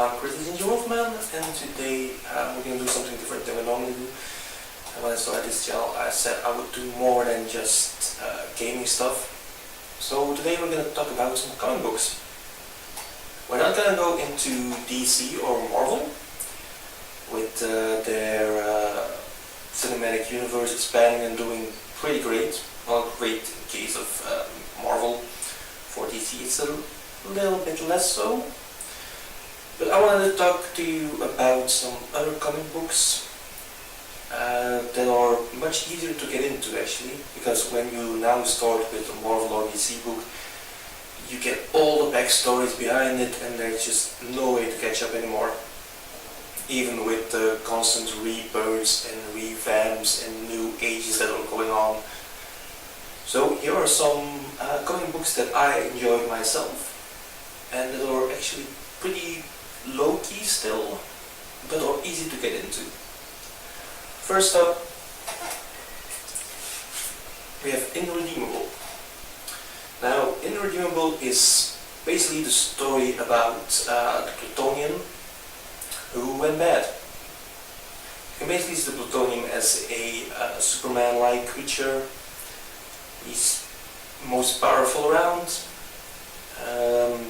I'm Chris Wolfman, and today we're going to do something different than we normally do. And when I started this channel, I said I would do more than just gaming stuff. So today we're going to talk about some comic books. We're not going to go into DC or Marvel with their cinematic universe expanding and doing pretty great. Well, great in case of Marvel. For DC it's a little bit less so. But I wanted to talk to you about some other comic books that are much easier to get into actually, because when you now start with a Marvel or DC book, you get all the backstories behind it and there's just no way to catch up anymore. Even with the constant rebirths and revamps and new ages that are going on. So here are some comic books that I enjoyed myself and that are actually pretty low-key still, but are easy to get into. First up, we have Irredeemable. Now, Irredeemable is basically the story about the Plutonian who went bad. You can basically see the Plutonian as a Superman-like creature. He's most powerful around.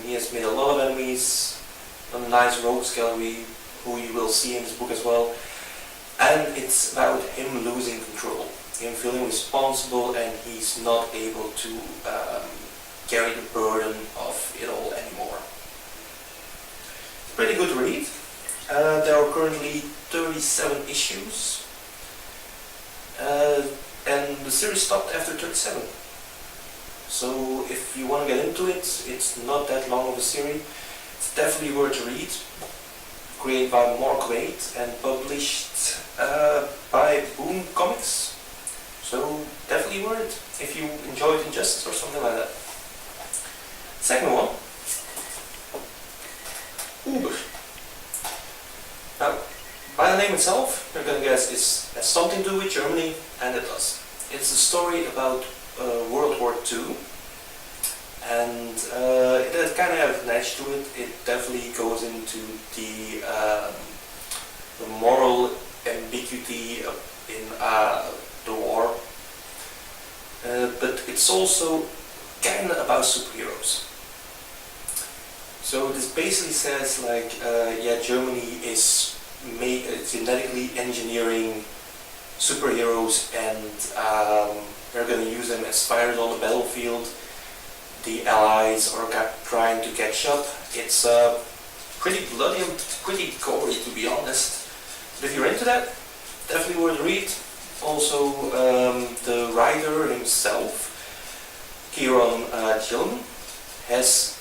He has made a lot of enemies. A nice rogues gallery, who you will see in this book as well. And it's about him losing control, him feeling responsible, and he's not able to carry the burden of it all anymore. It's a pretty good read. There are currently 37 issues, and the series stopped after 37. So if you want to get into it, it's not that long of a series. It's definitely worth to read. Created by Mark Waid and published by Boom Comics. So definitely worth it if you enjoyed Injustice or something like that. Second one, Uber. Now, by the name itself, you're gonna guess it has something to do with Germany, and it does. It's a story about World War II. And it kind of has an edge to it. It definitely goes into the moral ambiguity in the war. But it's also kind of about superheroes. So this basically says like, Germany is genetically engineering superheroes and they're going to use them as fighters on the battlefield. The Allies are trying to catch up. It's pretty bloody and pretty gory, to be honest. But if you're into that, definitely worth a read. Also, the writer himself, Kieron Gillen, has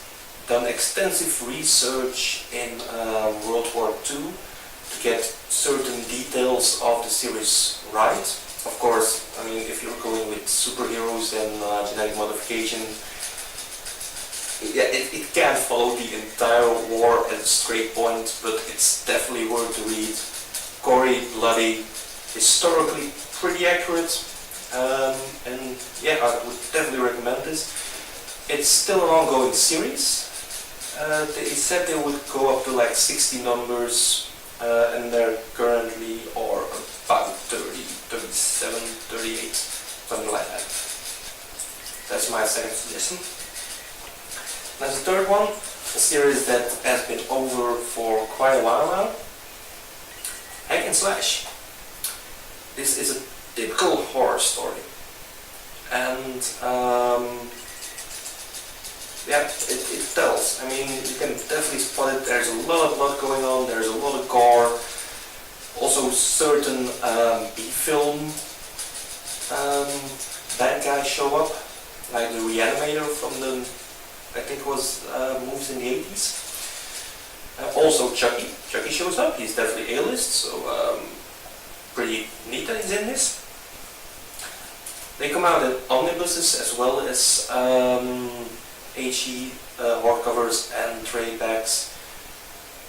done extensive research in World War II to get certain details of the series right. Of course, I mean, if you're going with superheroes and genetic modification, it can't follow the entire war at a straight point, but it's definitely worth to read. Gory, bloody, historically pretty accurate, and yeah, I would definitely recommend this. It's still an ongoing series. They said they would go up to like 60 numbers, and there currently are about 30, 37, 38, something like that. That's my second suggestion. That's the third one, a series that has been over for quite a while now. Hack and Slash. This is a typical horror story. And it tells. I mean, you can definitely spot it. There's a lot of blood going on, there's a lot of gore. Also certain B-film bad guys show up, like the Reanimator from the, I think it was movies in the 80s. Also Chucky. Chucky shows up, he's definitely A-list, so pretty neat that he's in this. They come out in omnibuses as well as HE hardcovers and trade backs.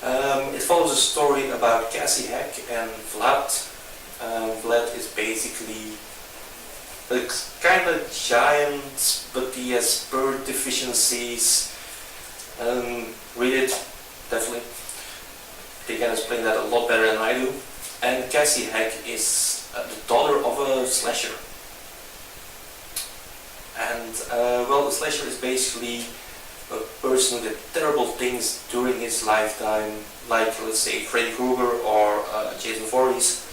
It follows a story about Cassie Heck and Vlad. Vlad is basically a kind of giant, but he has bird deficiencies. Read it, definitely. do. And Cassie Heck is the daughter of a slasher. And well, a slasher is basically a person who did terrible things during his lifetime, like let's say Freddy Krueger or Jason Voorhees,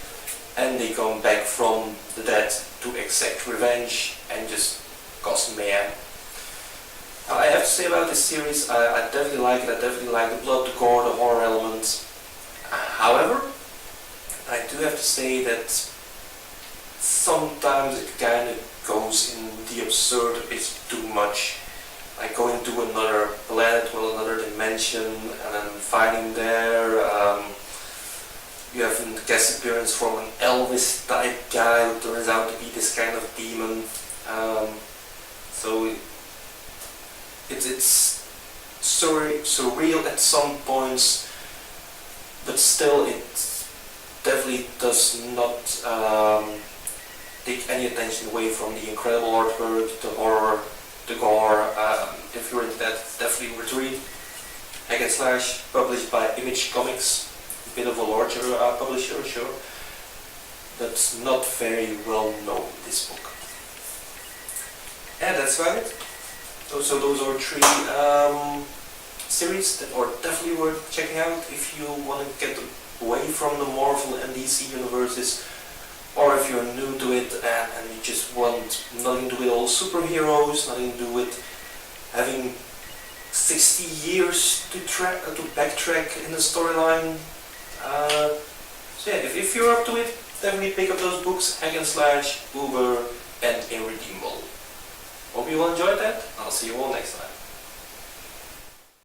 and they come back from the dead to exact revenge and just cause mayhem. I have to say about this series, I definitely like it. I definitely like the blood, the gore, the horror elements. However, I do have to say that sometimes it kind of goes in the absurd a bit too much. Like going to another planet, well, another dimension, and then fighting there. You have a guest appearance from an Elvis type guy who turns out to be this kind of demon. So it's surreal at some points, but still it definitely does not take any attention away from the incredible artwork, the horror, the gore. If you're into that, definitely worth read. Hack and Slash, published by Image Comics, a bit of a larger publisher, sure, but not very well known, this book. And that's about it. So those are three series that are definitely worth checking out if you want to get away from the Marvel and DC universes, or if you're new to it and you just want nothing to do with all superheroes, nothing to do with having 60 years to backtrack in the storyline. So yeah, if you're up to it, definitely pick up those books, Hack and Slash, Uber, and Irredeemable. Hope you all enjoyed that. I'll see you all next time.